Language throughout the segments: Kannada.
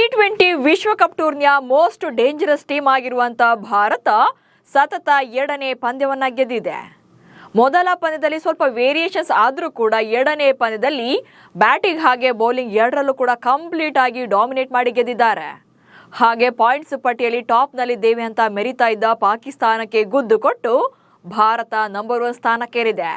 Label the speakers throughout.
Speaker 1: T20 ವಿಶ್ವಕಪ್ ಟೂರ್ನಿಯ ಮೋಸ್ಟ್ ಡೇಂಜರಸ್ ಟೀಮ್ ಆಗಿರುವಂತ ಭಾರತ ಸತತ 2ನೇ ಪಂದ್ಯವನ್ನ ಗೆದ್ದಿದೆ. ಮೊದಲ ಪಂದ್ಯದಲ್ಲಿ ಸ್ವಲ್ಪ ವೇರಿಯೇಷನ್ಸ್ ಆದರೂ ಕೂಡ 2ನೇ ಪಂದ್ಯದಲ್ಲಿ ಬ್ಯಾಟಿಂಗ್ ಹಾಗೆ ಬೌಲಿಂಗ್ ಎರಡರಲ್ಲೂ ಕೂಡ ಕಂಪ್ಲೀಟ್ ಆಗಿ ಡಾಮಿನೇಟ್ ಮಾಡಿ ಗೆದ್ದಿದ್ದಾರೆ. ಹಾಗೆ ಪಾಯಿಂಟ್ಸ್ ಪಟ್ಟಿಯಲ್ಲಿ ಟಾಪ್ನಲ್ಲಿದ್ದೇವೆ ಅಂತ ಮೆರಿತಾ ಇದ್ದ ಪಾಕಿಸ್ತಾನಕ್ಕೆ ಗುದ್ದು ಕೊಟ್ಟು ಭಾರತ ನಂಬರ್ 1 ಸ್ಥಾನಕ್ಕೇರಿದೆ.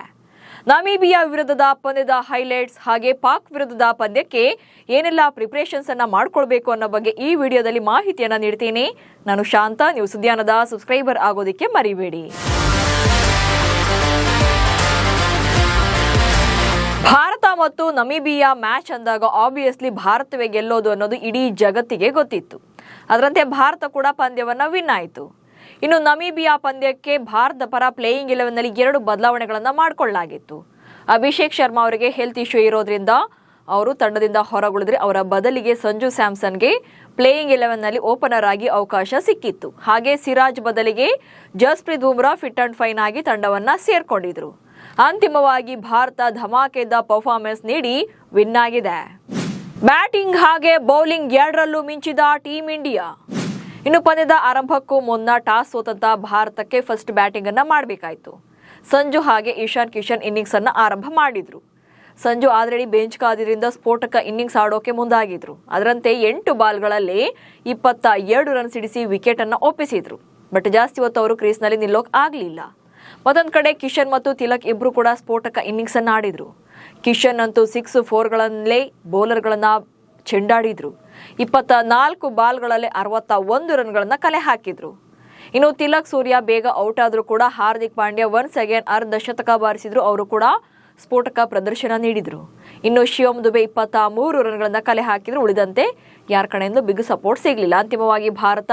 Speaker 1: ನಮೀಬಿಯಾ ವಿರುದ್ಧದ ಪಂದ್ಯದ ಹೈಲೈಟ್ಸ್ ಹಾಗೆ ಪಾಕ್ ವಿರುದ್ಧದ ಪಂದ್ಯಕ್ಕೆ ಏನೆಲ್ಲ ಪ್ರಿಪರೇಷನ್ಸ್ ಅನ್ನ ಮಾಡ್ಕೊಳ್ಬೇಕು ಅನ್ನೋ ಬಗ್ಗೆ ಈ ವಿಡಿಯೋದಲ್ಲಿ ಮಾಹಿತಿಯನ್ನ ನೀಡ್ತೀನಿ. ನಾನು ಶಾಂತ. ನೀವು ಸುದ್ದಿಯಾನದ ಸಬ್ಸ್ಕ್ರೈಬರ್ ಆಗೋದಕ್ಕೆ ಮರಿಬೇಡಿ. ಭಾರತ ಮತ್ತು ನಮೀಬಿಯಾ ಮ್ಯಾಚ್ ಅಂದಾಗ ಆಬ್ವಿಯಸ್ಲಿ ಭಾರತವೇ ಗೆಲ್ಲೋದು ಅನ್ನೋದು ಇಡೀ ಜಗತ್ತಿಗೆ ಗೊತ್ತಿತ್ತು. ಅದರಂತೆ ಭಾರತ ಕೂಡ ಪಂದ್ಯವನ್ನ ವಿನ್ ಆಯಿತು. ಇನ್ನು ನಮೀಬಿಯಾ ಪಂದ್ಯಕ್ಕೆ ಭಾರತ ಪರ ಪ್ಲೇಯಿಂಗ್ 11ನಲ್ಲಿ 2 ಬದಲಾವಣೆಗಳನ್ನು ಮಾಡಿಕೊಳ್ಳಲಾಗಿತ್ತು. ಅಭಿಷೇಕ್ ಶರ್ಮಾ ಅವರಿಗೆ ಹೆಲ್ತ್ ಇಶ್ಯೂ ಇರೋದ್ರಿಂದ ಅವರು ತಂಡದಿಂದ ಹೊರಗುಳಿದ್ರೆ ಅವರ ಬದಲಿಗೆ ಸಂಜು ಸ್ಯಾಮ್ಸನ್ಗೆ ಪ್ಲೇಯಿಂಗ್ 11ನಲ್ಲಿ ಓಪನರ್ ಆಗಿ ಅವಕಾಶ ಸಿಕ್ಕಿತ್ತು. ಹಾಗೆ ಸಿರಾಜ್ ಬದಲಿಗೆ Jasprit Bumrah fit and fine ಆಗಿ ತಂಡವನ್ನ ಸೇರ್ಕೊಂಡಿದ್ರು. ಅಂತಿಮವಾಗಿ ಭಾರತ ಧಮಾಕೆದ ಪರ್ಫಾರ್ಮೆನ್ಸ್ ನೀಡಿ ವಿನ್ ಆಗಿದೆ. ಬ್ಯಾಟಿಂಗ್ ಹಾಗೆ ಬೌಲಿಂಗ್ ಎರಡರಲ್ಲೂ ಮಿಂಚಿದ ಟೀಮ್ ಇಂಡಿಯಾ. ಇನ್ನು ಪಂದ್ಯದ ಆರಂಭಕ್ಕೂ ಮುನ್ನ ಟಾಸ್ ಸೋತಂತ ಭಾರತಕ್ಕೆ ಫಸ್ಟ್ ಬ್ಯಾಟಿಂಗ್ ಅನ್ನ ಮಾಡಬೇಕಾಯಿತು. ಸಂಜು ಹಾಗೆ ಇಶಾನ್ ಕಿಶನ್ ಇನ್ನಿಂಗ್ಸ್ ಅನ್ನ ಆರಂಭ ಮಾಡಿದ್ರು. ಸಂಜು ಆಲ್ರೆಡಿ ಬೆಂಚ್ ಕಾದಿದ್ರಿಂದ ಸ್ಫೋಟಕ ಇನ್ನಿಂಗ್ಸ್ ಆಡೋಕೆ ಮುಂದಾಗಿದ್ರು. ಅದರಂತೆ 8 ಬಾಲ್ಗಳಲ್ಲಿ 22 ರನ್ ಸಿಡಿಸಿ ವಿಕೆಟ್ ಅನ್ನ ಒಪ್ಪಿಸಿದ್ರು. ಬಟ್ ಜಾಸ್ತಿ ಹೊತ್ತು ಅವರು ಕ್ರೀಸ್ನಲ್ಲಿ ನಿಲ್ಲೋಕ್ ಆಗ್ಲಿಲ್ಲ. ಮತ್ತೊಂದು ಕಡೆ ಕಿಶನ್ ಮತ್ತು ತಿಲಕ್ ಇಬ್ರು ಕೂಡ ಸ್ಫೋಟಕ ಇನ್ನಿಂಗ್ಸ್ ಅನ್ನ ಆಡಿದ್ರು. ಕಿಶನ್ ಅಂತೂ 6, 4ಗಳಲ್ಲೇ ಬೌಲರ್ಗಳನ್ನ ಚೆಂಡಾಡಿದ್ರು. 24 ಬಾಲ್ಗಳಲ್ಲಿ 61 ರನ್ಗಳನ್ನ ಕಲೆ ಹಾಕಿದ್ರು. ಇನ್ನು ತಿಲಕ್ ಸೂರ್ಯ ಬೇಗ ಔಟ್ ಆದ್ರೂ ಕೂಡ ಹಾರ್ದಿಕ್ ಪಾಂಡ್ಯ ಒನ್ಸ್ ಅಗೇನ್ ಅರ್ಧ ಶತಕ ಬಾರಿಸಿದ್ರು. ಅವರು ಕೂಡ ಸ್ಫೋಟಕ ಪ್ರದರ್ಶನ ನೀಡಿದ್ರು. ಇನ್ನು ಶಿವಮ್ ದುಬೆ 23 ರನ್ಗಳನ್ನ ಕಲೆ ಹಾಕಿದ್ರು. ಉಳಿದಂತೆ ಯಾರ ಕಡೆಯಿಂದ ಬಿಗ್ ಸಪೋರ್ಟ್ ಸಿಗಲಿಲ್ಲ. ಅಂತಿಮವಾಗಿ ಭಾರತ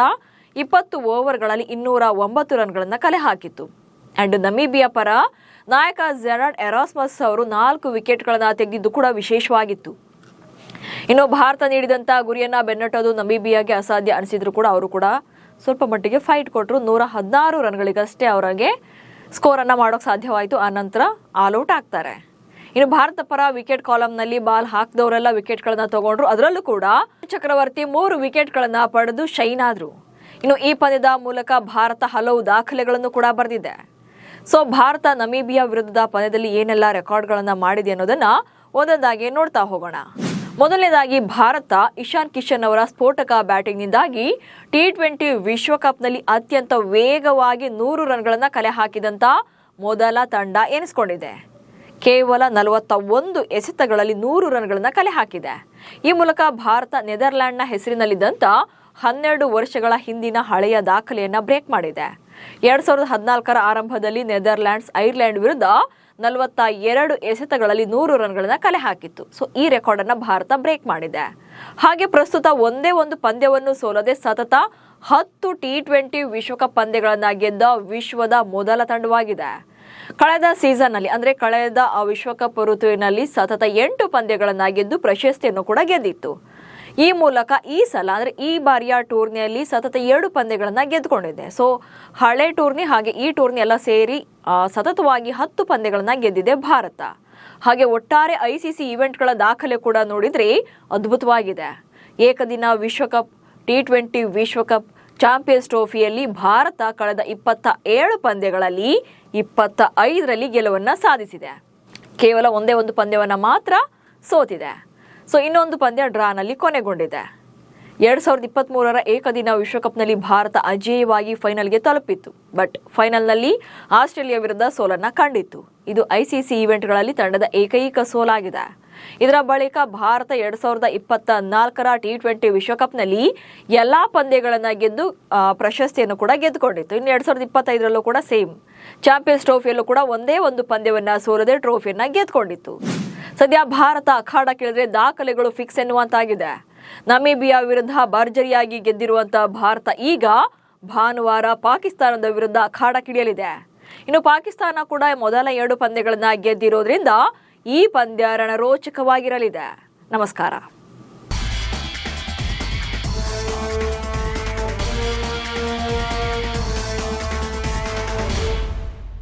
Speaker 1: 20 ಓವರ್ಗಳಲ್ಲಿ 209 ರನ್ಗಳನ್ನ ಕಲೆ ಹಾಕಿತ್ತು. ಅಂಡ್ ನಮೀಬಿಯಾ ಪರ ನಾಯಕ ಜೆರಾರ್ಡ್ ಎರಾಸ್ಮಸ್ ಅವರು 4 ವಿಕೆಟ್ಗಳನ್ನ ತೆಗೆದಿದ್ದು ಕೂಡ ವಿಶೇಷವಾಗಿತ್ತು. ಇನ್ನು ಭಾರತ ನೀಡಿದಂತ ಗುರಿಯನ್ನ ಬೆನ್ನಟ್ಟೋದು ನಮೀಬಿಯಾಗೆ ಅಸಾಧ್ಯ ಅನಿಸಿದ್ರು ಕೂಡ ಅವರು ಕೂಡ ಸ್ವಲ್ಪ ಮಟ್ಟಿಗೆ ಫೈಟ್ ಕೊಟ್ಟರು. 116 ರನ್ಗಳಿಗಷ್ಟೇ ಅವರಿಗೆ ಸ್ಕೋರ್ ಅನ್ನ ಮಾಡೋಕೆ ಸಾಧ್ಯವಾಯಿತು. ಆ ನಂತರ ಆಲ್ ಔಟ್ ಆಗ್ತಾರೆ. ಇನ್ನು ಭಾರತ ಪರ ವಿಕೆಟ್ ಕಾಲಂನಲ್ಲಿ ಬಾಲ್ ಹಾಕಿದವರೆಲ್ಲ ವಿಕೆಟ್ಗಳನ್ನ ತಗೊಂಡ್ರು. ಅದರಲ್ಲೂ ಕೂಡ ಚಕ್ರವರ್ತಿ 3 ವಿಕೆಟ್ಗಳನ್ನ ಪಡೆದು ಶೈನ್ ಆದ್ರು. ಇನ್ನು ಈ ಪಂದ್ಯದ ಮೂಲಕ ಭಾರತ ಹಲವು ದಾಖಲೆಗಳನ್ನು ಕೂಡ ಬರೆದಿದೆ. ಸೊ ಭಾರತ ನಮೀಬಿಯಾ ವಿರುದ್ಧದ ಪಂದ್ಯದಲ್ಲಿ ಏನೆಲ್ಲ ರೆಕಾರ್ಡ್ಗಳನ್ನ ಮಾಡಿದೆ ಅನ್ನೋದನ್ನ ಒಂದೊಂದಾಗಿ ನೋಡ್ತಾ ಹೋಗೋಣ. ಮೊದಲನೇದಾಗಿ ಭಾರತ ಇಶಾನ್ ಕಿಶನ್ ಅವರ ಸ್ಫೋಟಕ ಬ್ಯಾಟಿಂಗ್ನಿಂದಾಗಿ T20 ವಿಶ್ವಕಪ್ನಲ್ಲಿ ಅತ್ಯಂತ ವೇಗವಾಗಿ 100 ರನ್ಗಳನ್ನ ಕಲೆ ಹಾಕಿದಂತ ಮೊದಲ ತಂಡ ಎನಿಸಿಕೊಂಡಿದೆ. ಕೇವಲ 41 ಎಸೆತಗಳಲ್ಲಿ 100 ರನ್ಗಳನ್ನ ಕಲೆ ಹಾಕಿದೆ. ಈ ಮೂಲಕ ಭಾರತ ನೆದರ್ಲ್ಯಾಂಡ್ನ ಹೆಸರಿನಲ್ಲಿದ್ದಂತ 12 ವರ್ಷಗಳ ಹಿಂದಿನ ಹಳೆಯ ದಾಖಲೆಯನ್ನ ಬ್ರೇಕ್ ಮಾಡಿದೆ. 2014ರ ಆರಂಭದಲ್ಲಿ ನೆದರ್ಲ್ಯಾಂಡ್ಸ್ ಐರ್ಲೆಂಡ್ ವಿರುದ್ಧ 42 ಎಸೆತಗಳಲ್ಲಿ 100 ರನ್ಗಳನ್ನ ಕಲೆ ಹಾಕಿತ್ತು. ಸೊ ಈ ರೆಕಾರ್ಡ್ ಅನ್ನ ಭಾರತ ಬ್ರೇಕ್ ಮಾಡಿದೆ. ಹಾಗೆ ಪ್ರಸ್ತುತ ಒಂದೇ ಒಂದು ಪಂದ್ಯವನ್ನು ಸೋಲದೆ ಸತತ 10 T20 ವಿಶ್ವಕಪ್ ಪಂದ್ಯಗಳನ್ನ ಗೆದ್ದ ವಿಶ್ವದ ಮೊದಲ ತಂಡವಾಗಿದೆ. ಕಳೆದ ಸೀಸನ್ ನಲ್ಲಿ ಅಂದ್ರೆ ಕಳೆದ ವಿಶ್ವಕಪ್ ಋತುವಿನಲ್ಲಿ ಸತತ 8 ಪಂದ್ಯಗಳನ್ನ ಗೆದ್ದು ಪ್ರಶಸ್ತಿಯನ್ನು ಕೂಡ ಗೆದ್ದಿತ್ತು. ಈ ಮೂಲಕ ಈ ಸಲ ಅಂದ್ರೆ ಈ ಬಾರಿಯ ಟೂರ್ನಿಯಲ್ಲಿ ಸತತ 2 ಪಂದ್ಯಗಳನ್ನ ಗೆದ್ದುಕೊಂಡಿದೆ. ಸೊ ಹಳೆ ಟೂರ್ನಿ ಹಾಗೆ ಈ ಟೂರ್ನಿ ಎಲ್ಲ ಸೇರಿ ಸತತವಾಗಿ 10 ಪಂದ್ಯಗಳನ್ನ ಗೆದ್ದಿದೆ ಭಾರತ. ಹಾಗೆ ಒಟ್ಟಾರೆ ICC ಇವೆಂಟ್ಗಳ ದಾಖಲೆ ಕೂಡ ನೋಡಿದ್ರೆ ಅದ್ಭುತವಾಗಿದೆ. ಏಕದಿನ ವಿಶ್ವಕಪ್, T20 ವಿಶ್ವಕಪ್, ಚಾಂಪಿಯನ್ಸ್ ಟ್ರೋಫಿಯಲ್ಲಿ ಭಾರತ ಕಳೆದ 27 ಪಂದ್ಯಗಳಲ್ಲಿ 25ರಲ್ಲಿ ಗೆಲುವನ್ನ ಸಾಧಿಸಿದೆ. ಕೇವಲ ಒಂದೇ ಒಂದು ಪಂದ್ಯವನ್ನ ಮಾತ್ರ ಸೋತಿದೆ. ಸೊ ಇನ್ನೊಂದು ಪಂದ್ಯ ಡ್ರಾನಲ್ಲಿ ಕೊನೆಗೊಂಡಿದೆ. 2023ರ ಏಕದಿನ ವಿಶ್ವಕಪ್ನಲ್ಲಿ ಭಾರತ ಅಜೇಯವಾಗಿ ಫೈನಲ್ಗೆ ತಲುಪಿತ್ತು. ಬಟ್ ಫೈನಲ್ನಲ್ಲಿ ಆಸ್ಟ್ರೇಲಿಯಾ ವಿರುದ್ಧ ಸೋಲನ್ನ ಕಂಡಿತ್ತು. ಇದು ICC ಇವೆಂಟ್ಗಳಲ್ಲಿ ತಂಡದ ಏಕೈಕ ಸೋಲಾಗಿದೆ. ಇದರ ಬಳಿಕ ಭಾರತ 2024ರ T20 ವಿಶ್ವಕಪ್ನಲ್ಲಿ ಎಲ್ಲಾ ಪಂದ್ಯಗಳನ್ನ ಗೆದ್ದು ಪ್ರಶಸ್ತಿಯನ್ನು ಕೂಡ ಗೆದ್ದುಕೊಂಡಿತ್ತು. ಇನ್ನು 2025ರಲ್ಲೂ ಕೂಡ ಸೇಮ್ ಚಾಂಪಿಯನ್ಸ್ ಟ್ರೋಫಿಯಲ್ಲೂ ಕೂಡ ಒಂದೇ ಒಂದು ಪಂದ್ಯವನ್ನ ಸೋಲದೆ ಟ್ರೋಫಿಯನ್ನ ಗೆದ್ದುಕೊಂಡಿತ್ತು. ಸದ್ಯ ಭಾರತ ಅಖಾಡ ಕೇಳಿದ್ರೆ ದಾಖಲೆಗಳು ಫಿಕ್ಸ್ ಎನ್ನುವಂತಾಗಿದೆ. ನಮೀಬಿಯಾ ವಿರುದ್ಧ ಭರ್ಜರಿಯಾಗಿ ಗೆದ್ದಿರುವಂತ ಭಾರತ ಈಗ ಭಾನುವಾರ ಪಾಕಿಸ್ತಾನದ ವಿರುದ್ಧ ಅಖಾಡಕ್ಕಿಳಿಯಲಿದೆ. ಇನ್ನು ಪಾಕಿಸ್ತಾನ ಕೂಡ ಮೊದಲ 2 ಪಂದ್ಯಗಳನ್ನ ಗೆದ್ದಿರೋದ್ರಿಂದ ಈ ಪಂದ್ಯ ರಣರೋಚಕವಾಗಿರಲಿದೆ. ನಮಸ್ಕಾರ.